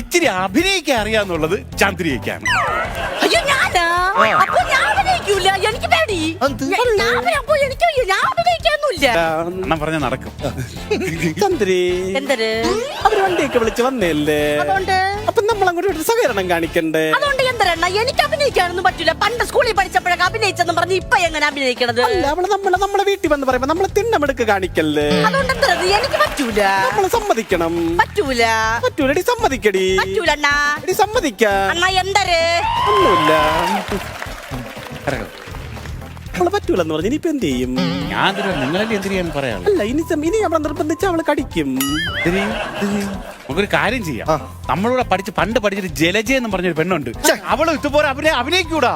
ഇച്ചിരി അഭിനയിക്കാൻ അറിയാന്നുള്ളത് ചന്ദ്രികയ്ക്കാണ്. അയ്യോ ഞാനാ? അപ്പൊ ഞാൻ അഭിനയിക്കൂല, എനിക്ക് പേടി. ഞാൻ അഭിനയിക്കാനൊന്നുമില്ല. അണ്ണൻ പറഞ്ഞ നടക്കും. ചന്ദ്രി എന്തര് അവര് വണ്ടിയൊക്കെ വിളിച്ച് വന്നല്ലേ, അതുകൊണ്ട് അപ്പൊ നമ്മൾ അങ്ങോട്ട് സഹകരണം കാണിക്കണ്ടേ? അതുകൊണ്ട് എന്തരണ്ണ എനിക്ക് അഭിനയിക്കാനൊന്നും പറ്റൂല. പണ്ട് സ്കൂളിൽ പഠിച്ചപ്പോഴൊക്കെ അഭിനയിച്ചെന്ന് പറഞ്ഞ് ഇപ്പൊ എങ്ങനെ അഭിനയിക്കണത്? അല്ല, നമ്മളെ വീട്ടിൽ വന്ന് പറയുമ്പോ നമ്മളെ തിണ്ണമെടുക്ക് കാണിക്കല്ലേ? അതുകൊണ്ട് എന്തരത് എനിക്ക് പറ്റൂല. നമ്മള് സമ്മതിക്കണം. പറ്റൂല പറ്റൂലടി, സമ്മതിക്കടി. പറ്റൂല അണ്ണാ. എടി സമ്മതിക്കാ. അണ്ണാ എന്തര് ഒന്നുമില്ല, അവള് പറ്റൂലെന്ന് പറഞ്ഞു. ഇനിയിപ്പോ എന്ത് ചെയ്യും? ഞാൻ നിങ്ങളല്ലേ എന്തിനാന്ന് പറയാം. അല്ല, ഇനി നമ്മളെ നിർബന്ധിച്ച് അവള് കടിക്കും. നമുക്കൊരു കാര്യം ചെയ്യാം. നമ്മളൂടെ പണ്ട് പഠിച്ചിട്ട് ജലജ എന്ന് പറഞ്ഞൊരു പെണ്ണുണ്ട്. അവള് ഇതുപോലെ അഭിനയിക്കൂടാ.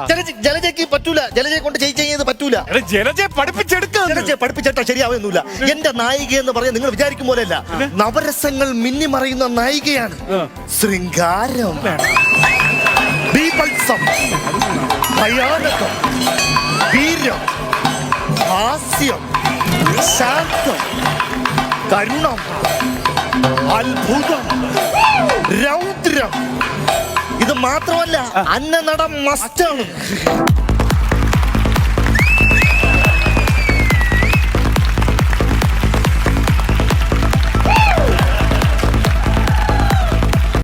ജലജയ്ക്ക് പറ്റൂല. ജലജയെ കൊണ്ട് ചെയ്ത് പറ്റൂല. ജലജയെ പഠിപ്പിച്ചെടുത്താ ശരിയാവുന്നില്ല. എന്റെ നായിക എന്ന് പറഞ്ഞാൽ നിങ്ങൾ വിചാരിക്കും പോലെയല്ല. നവരസങ്ങൾ മിന്നിമറയുന്ന നായികയാണ്. ശൃംഗാരം, ബീഭത്സം, ഭയാനകം, വീര്യം, ഹാസ്യം, ശാന്തം, കരുണം, അത്ഭുതം, രൗദ്രം. ഇത് മാത്രമല്ല, അന്നനടം മസ്റ്റാണ്.